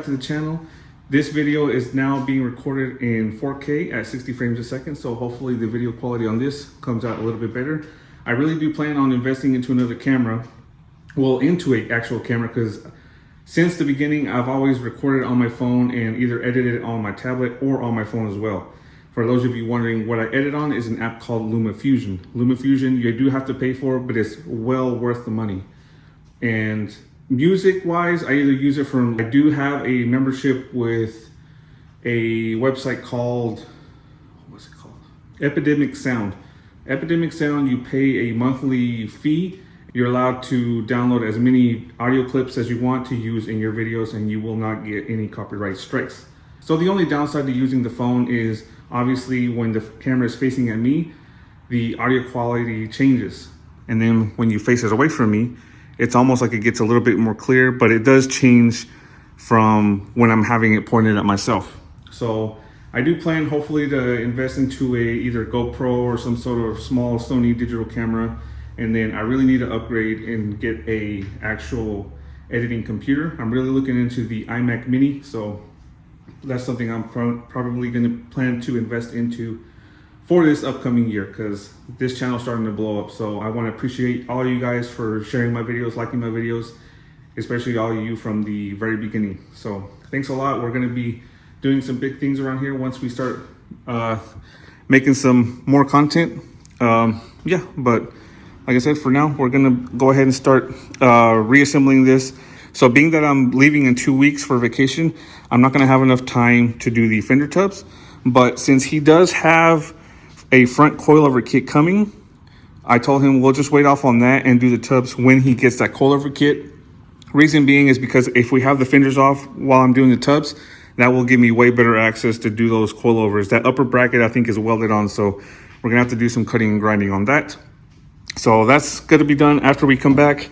back to the channel. This video is now being recorded in 4K at 60 frames a second, so hopefully the video quality on this comes out a little bit better. I really do plan on investing into another camera, well, into an actual camera, because since the beginning I've always recorded on my phone and either edited it on my tablet or on my phone as well. For those of you wondering, what I edit on is an app called LumaFusion. LumaFusion, you do have to pay for, but it's well worth the money. And music wise, I either use it from, I do have a membership with a website called, what's it called? Epidemic Sound. Epidemic Sound, you pay a monthly fee. You're allowed to download as many audio clips as you want to use in your videos, and you will not get any copyright strikes. So the only downside to using the phone is obviously when the camera is facing at me, the audio quality changes. And then when you face it away from me, it's almost like it gets a little bit more clear, but it does change from when I'm having it pointed at myself. So I do plan hopefully to invest into either GoPro or some sort of small Sony digital camera. And then I really need to upgrade and get a actual editing computer. I'm really looking into the iMac Mini. So that's something I'm probably gonna plan to invest into for this upcoming year, because this channel is starting to blow up. So I want to appreciate all of you guys for sharing my videos, liking my videos, especially all of you from the very beginning. So thanks a lot. We're going to be doing some big things around here once we start making some more content. Yeah, but like I said, for now, we're going to go ahead and start reassembling this. So being that I'm leaving in 2 weeks for vacation, I'm not going to have enough time to do the fender tubs. But since he does have a front coilover kit coming, I told him we'll just wait off on that and do the tubs when he gets that coilover kit. Reason being is because if we have the fenders off while I'm doing the tubs, that will give me way better access to do those coilovers. That upper bracket I think is welded on, so we're gonna have to do some cutting and grinding on that. So that's gonna be done after we come back.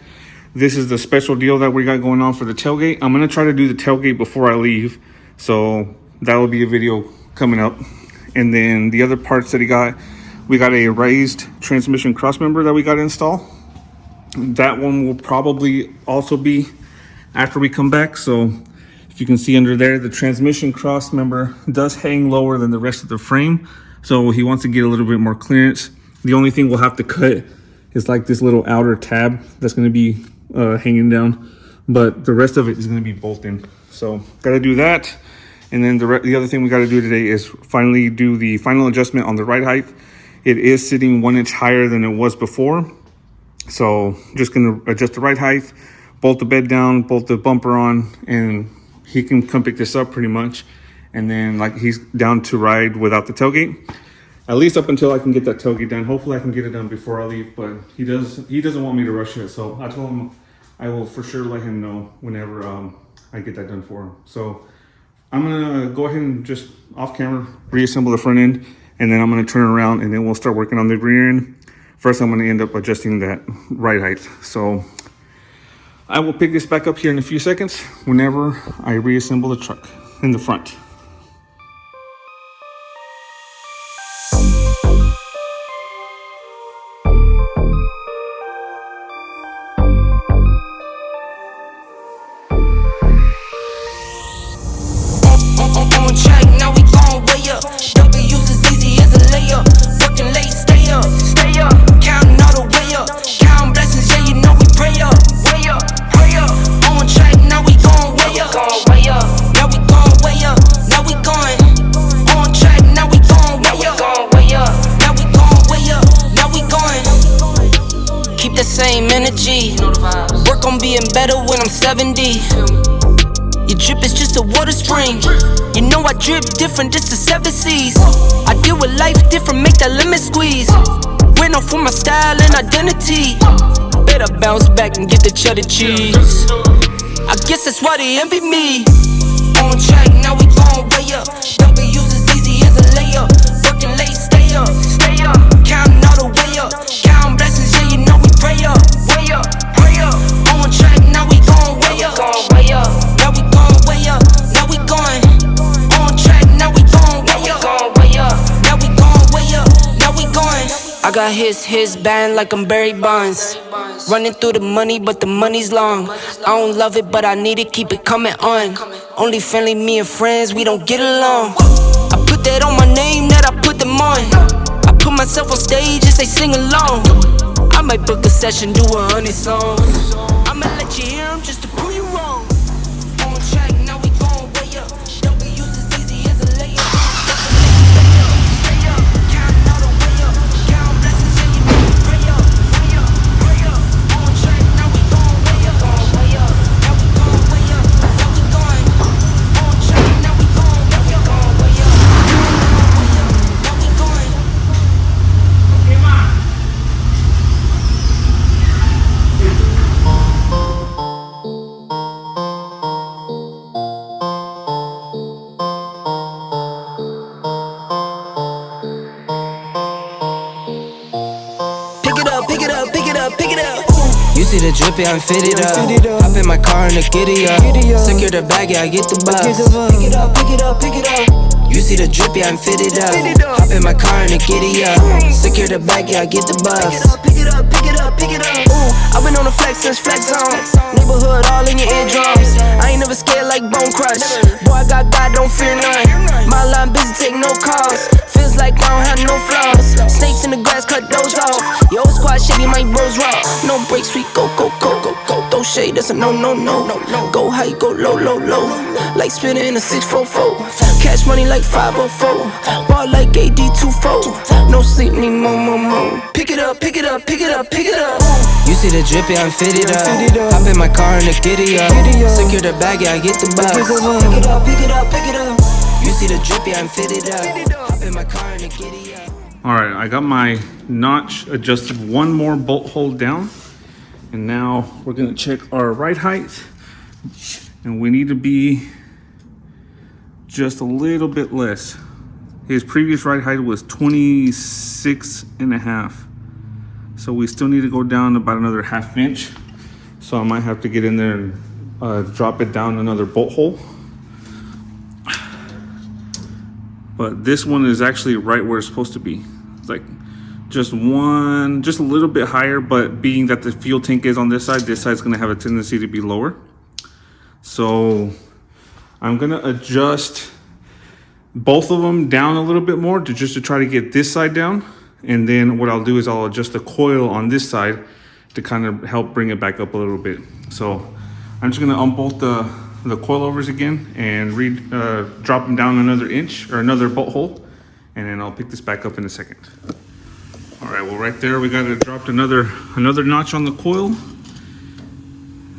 This is the special deal that we got going on for the tailgate. I'm gonna try to do the tailgate before I leave, so that will be a video coming up. And then the other parts that we got a raised transmission crossmember that we got to install. That one will probably also be after we come back. So if you can see under there, the transmission crossmember does hang lower than the rest of the frame. So he wants to get a little bit more clearance. The only thing we'll have to cut is like this little outer tab that's going to be hanging down, but the rest of it is going to be bolted. So got to do that. And then the other thing we got to do today is finally do the final adjustment on the ride height. It is sitting 1 inch higher than it was before. So just going to adjust the ride height, bolt the bed down, bolt the bumper on, and he can come pick this up pretty much. And then like he's down to ride without the tailgate, at least up until I can get that tailgate done. Hopefully I can get it done before I leave, but he doesn't want me to rush it. So I told him I will for sure let him know whenever I get that done for him. So I'm gonna go ahead and just off camera reassemble the front end, and then I'm gonna turn around and then we'll start working on the rear end. First, I'm gonna end up adjusting that ride height. So I will pick this back up here in a few seconds whenever I reassemble the truck in the front. Same energy, work on being better when I'm 70. Your drip is just a water spring. You know I drip different, this is 7 seas. I deal with life different, make that lemon squeeze. Went off for my style and identity. Better bounce back and get the cheddar cheese. I guess that's why they envy me. On track, now we gon' way up. W's as easy as a layup. Working late, stay up. Counting all the way up. Counting blessings, yeah, you know we pray up. Way up, pray up. On track, now we gon' way up. Now we gon' way up. Now we going. On track, now we gon' way up. Now we gon' way up. Now we going. I got his band like I'm Barry Bonds. Running through the money, but the money's long. I don't love it, but I need it, keep it coming on. Only friendly, me and friends, we don't get along. I put that on my name, that I put them on. I put myself on stage and say sing along. I might book a session, do 100 songs. I'ma let you hear them just to prove you wrong. On track, now we gon' way up. W's as easy as a layup. Stay up, counting all the way up. Count blessings and you make me pray up. Pray up, on track, now we gon' way up. Now we gon' way up, now we going. On track, now we gon' way up. Now we going. Okay, ma. Pick it up, pick it up, pick it up. You see the drippy, I'm fitted up. Hop in my car and the giddy up. Secure the bag, yeah, I get the bus. Pick it up, pick it up, pick it up. You see the drippy, I'm fitted up. Hop in my car and the giddy up. Secure the bag, yeah, I get the bus. Pick it up, pick it up, pick it up. I've been on the flex since flex zone. Neighborhood all in your eardrums. I ain't never scared like Bone Crush. Boy, I got God, don't fear none. My line busy, take no calls. Feels like I don't have no flaws. Snakes in the grass, cut those off. Yo, squad shady, my bros raw. No breaks, we go, go, go, go, go. Throw shade, that's a no, no, no. Go high, go low, low, low. Like spinning in a 644. Cash money like 504. Ball like AD24. No sleep, need more, more, more. Pick it up, pick it up, pick it up, pick it up. You see the drippy, I'm fitted up. Hop in my car and the giddy up. Secure the bag, yeah, I get the bus. Pick it up, pick it up, pick it up. You see the drippy, I'm fitted up. Hop in my car and the giddy up. All right, I got my notch adjusted one more bolt hole down. And now we're gonna check our ride height. And we need to be just a little bit less. His previous ride height was 26 and a half. So we still need to go down about another ½ inch. So I might have to get in there and drop it down another bolt hole. But this one is actually right where it's supposed to be. It's like just a little bit higher, but being that the fuel tank is on this side's gonna have a tendency to be lower. So I'm gonna adjust both of them down a little bit more to try to get this side down. And then what I'll do is I'll adjust the coil on this side to kind of help bring it back up a little bit. So I'm just gonna unbolt the coilovers again and drop them down another inch or another bolt hole. And then I'll pick this back up in a second. All right, well right there, we got it dropped another notch on the coil.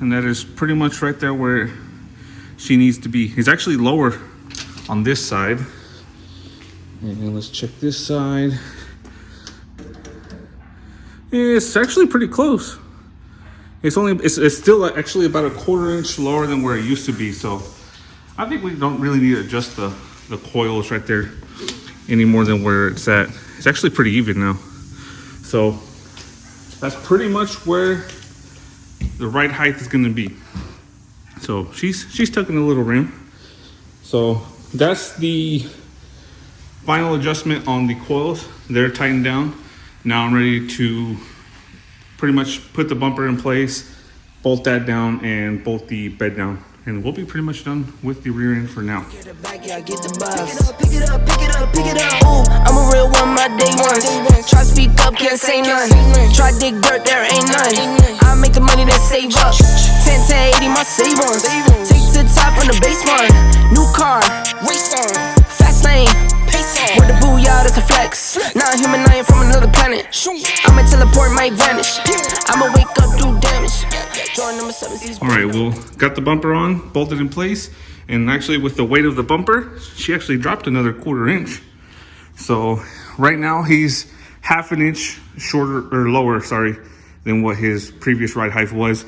And that is pretty much right there where she needs to be. It's actually lower on this side. And then let's check this side. It's actually pretty close. It's still actually about a ½ inch lower than where it used to be. So I think we don't really need to adjust the coils right there any more than where it's at. It's actually pretty even now. So that's pretty much where the ride height is gonna be. So she's tucking a little rim. So that's the final adjustment on the coils. They're tightened down. Now I'm ready to pretty much put the bumper in place, bolt that down, and bolt the bed down. And we'll be pretty much done with the rear end for now. Pick it up, pick it up, pick it up. Ooh, I'm a real one, my day ones. Try speak up, can't say none. Try dig dirt, there ain't none. I make the money that save up. 10 to 80, my savings. Take to the top on the baseline. New car, race on. Fast lane, pace on. With the booyah, that's a flex. Not human, I am from another planet. I'ma teleport, might vanish. I'ma wake up, do damage. All right, well, got the bumper on, bolted in place, and actually with the weight of the bumper, she actually dropped another ½ inch. So right now he's ½ inch shorter or lower, sorry, than what his previous ride height was,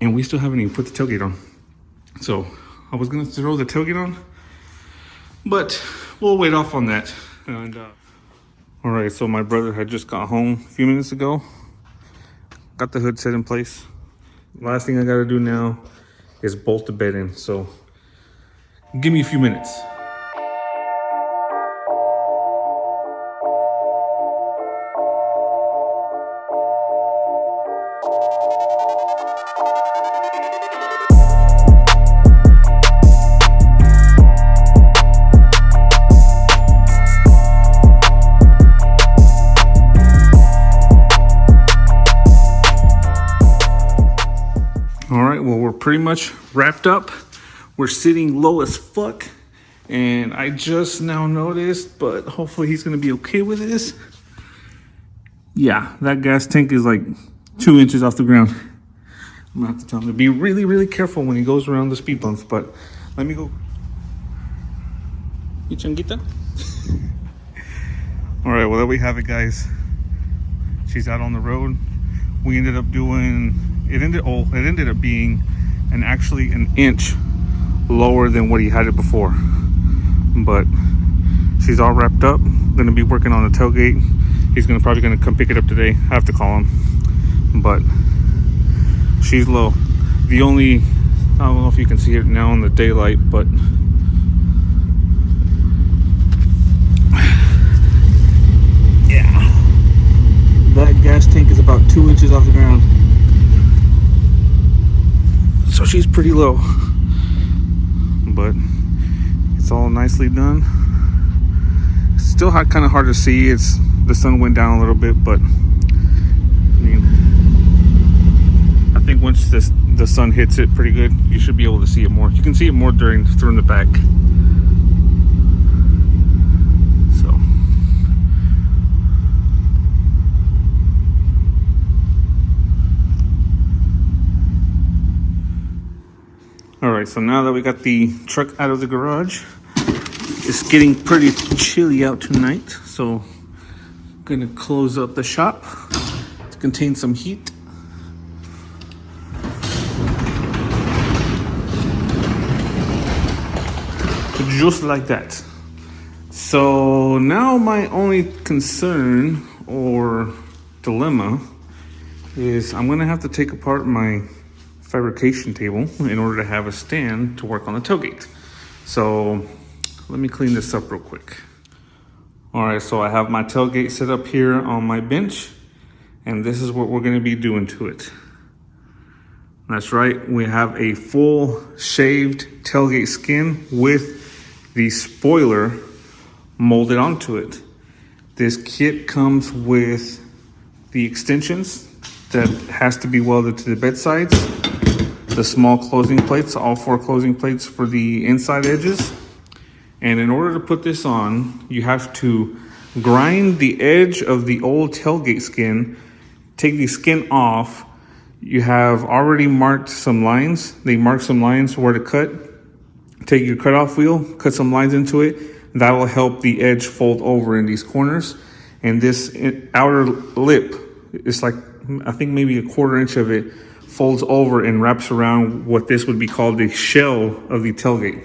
and we still haven't even put the tailgate on. So I was gonna throw the tailgate on, but we'll wait off on that. And all right, so my brother had just got home a few minutes ago, got the hood set in place. Last thing I gotta do now is bolt the bed in. So give me a few minutes. pretty much wrapped up. We're sitting low as fuck. And I just now noticed, but hopefully he's gonna be okay with this. Yeah, that gas tank is like 2 inches off the ground. I'm gonna have to tell him to be really, really careful when he goes around the speed bumps, but let me go. You changuita? All right, well, there we have it, guys. She's out on the road. We ended up doing, it ended up being actually an inch lower than what he had it before. But she's all wrapped up. Gonna be working on the tailgate. He's probably gonna come pick it up today. I have to call him, but she's low. The only, I don't know if you can see it now in the daylight, but yeah, that gas tank is about 2 inches off the ground, so she's pretty low, but it's all nicely done. Still kind of hard to see. The sun went down a little bit, but I mean, I think once the sun hits it pretty good, you should be able to see it more. You can see it more through in the back. So all right, so now that we got the truck out of the garage, it's getting pretty chilly out tonight, so I'm gonna close up the shop to contain some heat. Just like that. So now my only concern or dilemma is I'm gonna have to take apart my fabrication table in order to have a stand to work on the tailgate. So let me clean this up real quick. All right, so I have my tailgate set up here on my bench, and this is what we're gonna be doing to it. That's right, we have a full shaved tailgate skin with the spoiler molded onto it. This kit comes with the extensions that has to be welded to the bed sides, the small closing plates, all 4 closing plates for the inside edges. And in order to put this on, you have to grind the edge of the old tailgate skin, take the skin off. You have already marked some lines. They mark some lines where to cut. Take your cutoff wheel, cut some lines into it. That will help the edge fold over in these corners. And this outer lip, it's like, I think maybe a 1/4 inch of it folds over and wraps around what this would be called the shell of the tailgate.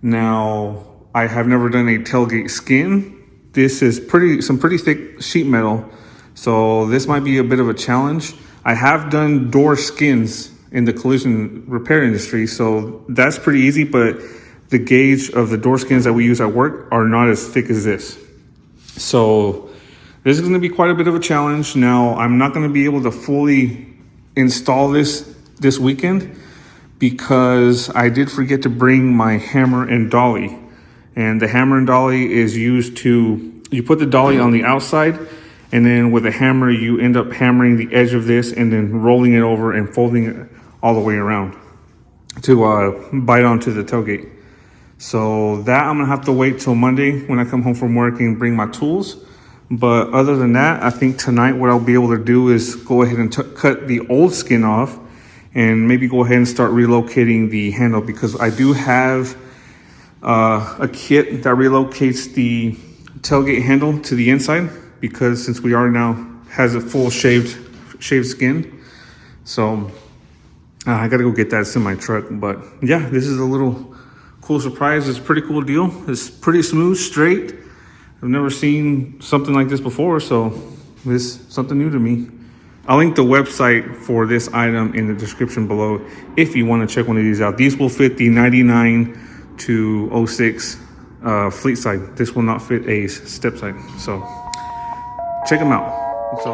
Now, I have never done a tailgate skin. This is some pretty thick sheet metal, so this might be a bit of a challenge. I have done door skins in the collision repair industry, so that's pretty easy, but the gauge of the door skins that we use at work are not as thick as this. So this is gonna be quite a bit of a challenge. Now, I'm not gonna be able to fully install this weekend because I did forget to bring my hammer and dolly. And the hammer and dolly is used you put the dolly on the outside, and then with a hammer, you end up hammering the edge of this and then rolling it over and folding it all the way around to bite onto the tailgate. So that I'm gonna have to wait till Monday when I come home from work and bring my tools. But other than that, I think tonight what I'll be able to do is go ahead and cut the old skin off and maybe go ahead and start relocating the handle, because I do have a kit that relocates the tailgate handle to the inside, because since we are now has a full shaved skin. So I gotta go get that. It's in my truck. But yeah, this is a little cool surprise. It's a pretty cool deal. It's pretty smooth, straight. I've never seen something like this before, so this is something new to me. I'll link the website for this item in the description below if you want to check one of these out. These will fit the 99 to 06 fleet side. This will not fit a step side, so check them out. So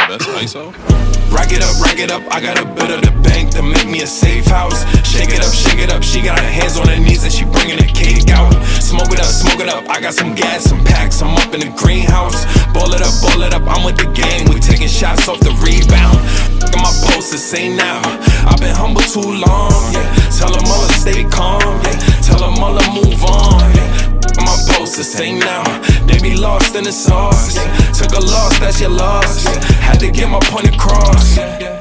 that's ISO. Rack it up, I got a bit of the bank to make me a safe house. Shake it up, she got her hands on her knees and she bringing the cake out. Smoke it up, I got some gas, some packs, I'm up in the greenhouse. Ball it up, I'm with the gang, we taking shots off the rebound. Look at my posters, say now, I've been humble too long, yeah. Tell them all to stay calm, yeah. Tell them all to move on, yeah. Look at my posters, say now, they be lost in the sauce, yeah. Took a loss, that's your loss, yeah. Had to get my point across, yeah.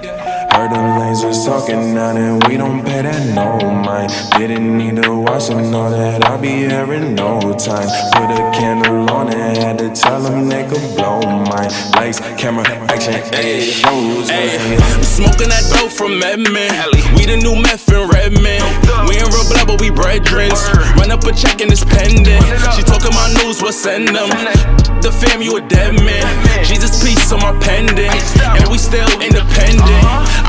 Heard them lasers talking now and we don't pay that no mind. Didn't need to watch and know that I'll be here in no time. Put a candle on and had to tell them they could blow mine. Lights, camera, action, it shows. I'm smoking that dope from Edmond. We the new meth in Redmond. We ain't real blood, but we brethren. Run up a check and it's pending. She talking my news, we'll send them. The fam, you a dead man. Jesus, peace on my pendant. And we still independent.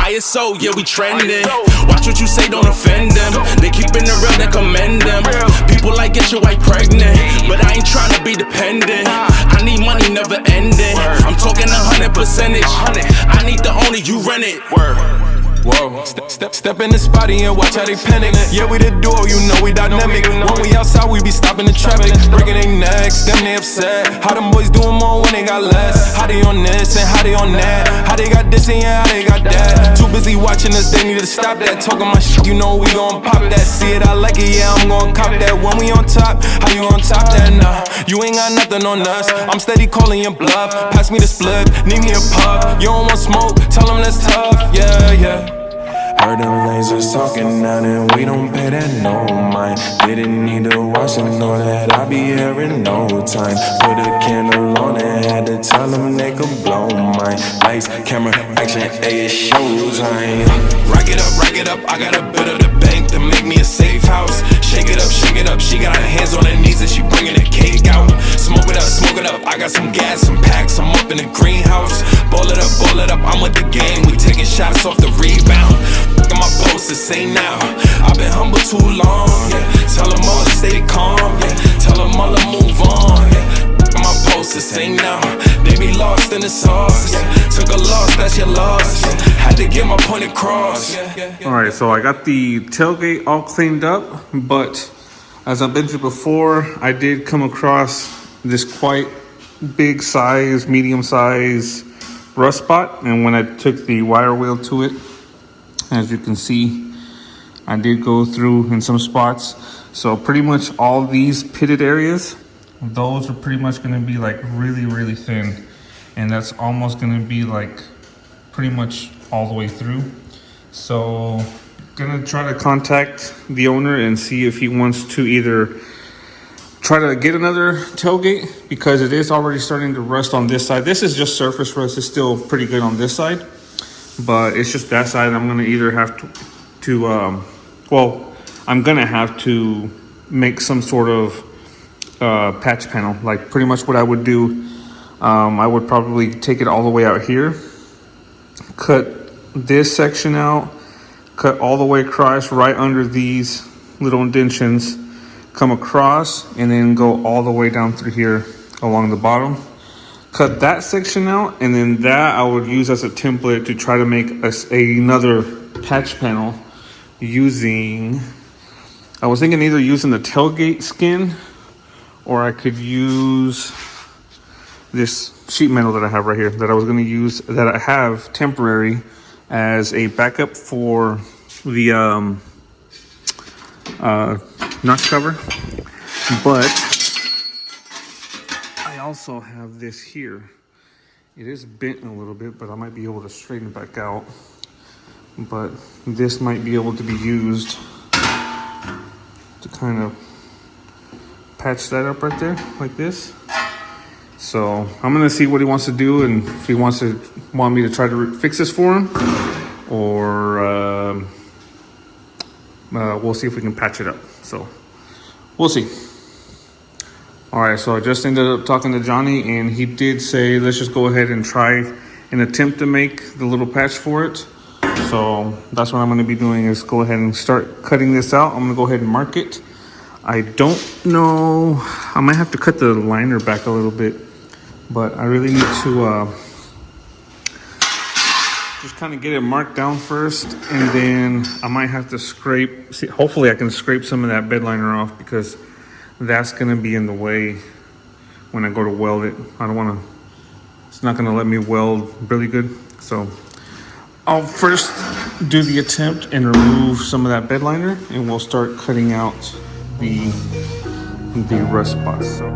ISO, yeah, we trending. Watch what you say, don't offend them. They keeping it real, they commend them. People like get your wife pregnant, but I ain't trying to be dependent. I need money, never ending. I'm talking 100%. I need the owner, you rent it. Whoa, step in the spot and watch how they panic. Yeah, we the duo, you know we dynamic. When we outside, we be stopping the traffic. Breaking their necks, them they upset. How them boys doing more when they got less? How they on this and how they on that? How they got this and yeah, how they got that? Too busy watching us, they need to stop that. Talking my shit, you know we gon' pop that. See it, I like it, yeah, I'm gon' cop that. When we on top, how you on top that? Nah, you ain't got nothing on us. I'm steady calling your bluff. Pass me the split, need me a puff. You don't want smoke, tell them that's tough, yeah, yeah. Heard them lasers talking now and we don't pay that no mind. Didn't need to watch and know that I'll be here in no time. Put a candle on and had to tell them they could blow mine. Lights, camera, action, it shows. Rack it up, I got a bit of the bank to make me a safe house. Shake it up, she got her hands on her knees and she bringing the cake out. Smoke it up, I got some gas, some packs, I'm up in the greenhouse. Ball it up, I'm with the gang, we taking shots off the rebound. Look at my posters, say now, I've been humble too long, yeah. Tell them all to stay calm, yeah. Tell them all to move on, yeah. Look at my posters, say now, they be lost in the sauce, yeah. Took a loss, that's your loss, yeah. Had to get my point across, yeah. Alright, so I got the tailgate all cleaned up, but as I've mentioned before, I did come across this quite big size, medium size rust spot, and when I took the wire wheel to it, as you can see, I did go through in some spots. So pretty much all these pitted areas, those are pretty much going to be like really, really thin, and that's almost going to be like pretty much all the way through. So gonna try to contact the owner and see if he wants to either try to get another tailgate, because it is already starting to rust on this side. This is just surface rust, it's still pretty good on this side, but it's just that side. I'm gonna either have I'm gonna have to make some sort of patch panel. Like pretty much what I would do, I would probably take it all the way out here, cut this section out, cut all the way across right under these little indentions, come across, and then go all the way down through here along the bottom. Cut that section out, and then that I would use as a template to try to make another patch panel using, I was thinking either using the tailgate skin, or I could use this sheet metal that I have right here that I was going to use, that I have temporary as a backup for the notch cover. But I also have this here. It is bent a little bit, but I might be able to straighten it back out. But this might be able to be used to kind of patch that up right there, like this. So I'm gonna see what he wants to do, and if he want me to try to fix this for him, or we'll see if we can patch it up. So we'll see. All right, so I just ended up talking to Johnny, and he did say let's just go ahead and try and attempt to make the little patch for it. So that's what I'm going to be doing, is go ahead and start cutting this out. I'm going to go ahead and mark it. I don't know, I might have to cut the liner back a little bit, but I really need to just kind of get it marked down first, and then I might have to scrape. See, hopefully I can scrape some of that bed liner off, because that's gonna be in the way when I go to weld it. I don't want to. It's not gonna let me weld really good. So I'll first do the attempt and remove some of that bed liner, and we'll start cutting out the rust spots. So.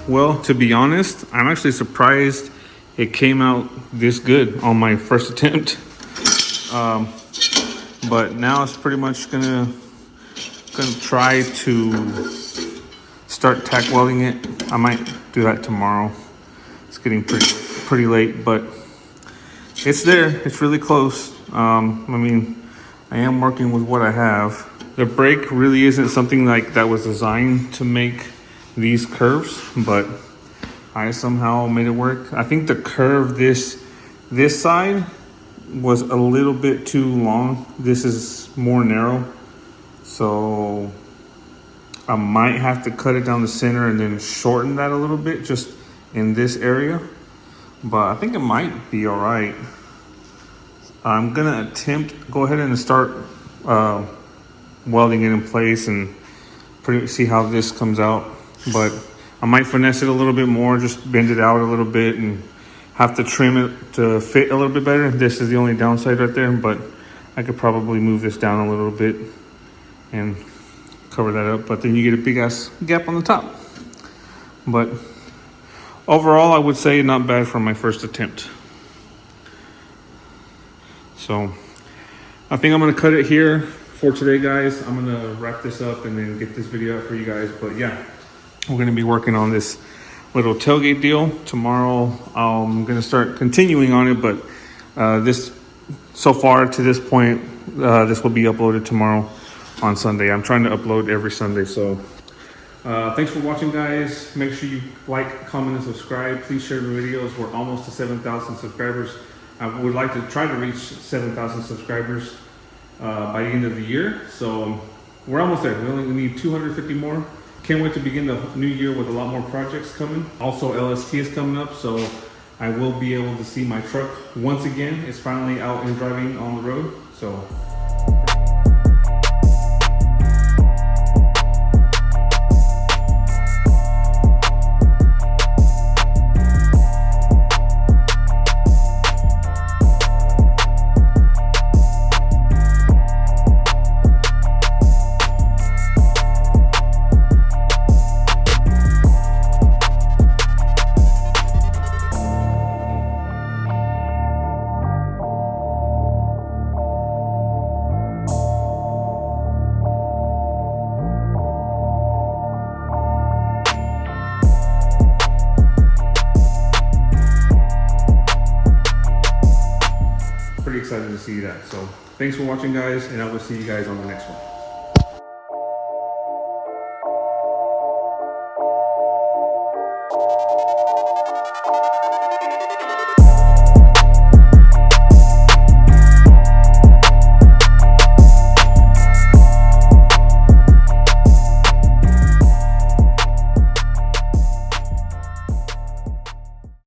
Well, to be honest, I'm actually surprised it came out this good on my first attempt. But now it's pretty much gonna try to start tack welding it. I might do that tomorrow. It's getting pretty late, but it's there. It's really close. I mean, I am working with what I have. The brake really isn't something like that was designed to make these curves, but I somehow made it work. I think the curve this side was a little bit too long. This is more narrow, so I might have to cut it down the center and then shorten that a little bit just in this area, but I think it might be all right. I'm gonna go ahead and start welding it in place and see how this comes out. But I might finesse it a little bit more, just bend it out a little bit and have to trim it to fit a little bit better. This is the only downside right there, but I could probably move this down a little bit and cover that up. But then you get a big ass gap on the top. But overall, I would say not bad for my first attempt. So I think I'm gonna cut it here for today, guys. I'm gonna wrap this up and then get this video out for you guys. But yeah, we're gonna be working on this little tailgate deal tomorrow. I'm gonna start continuing on it, but this so far to this point, this will be uploaded tomorrow on Sunday. I'm trying to upload every Sunday. So thanks for watching, guys. Make sure you like, comment, and subscribe. Please share the videos. We're almost to 7,000 subscribers. I would like to try to reach 7,000 subscribers by the end of the year. So we're almost there. We only need 250 more. Can't wait to begin the new year with a lot more projects coming. Also, LST is coming up, so I will be able to see my truck once again. It's finally out and driving on the road. So excited to see that. So thanks for watching, guys, and I will see you guys on the next one.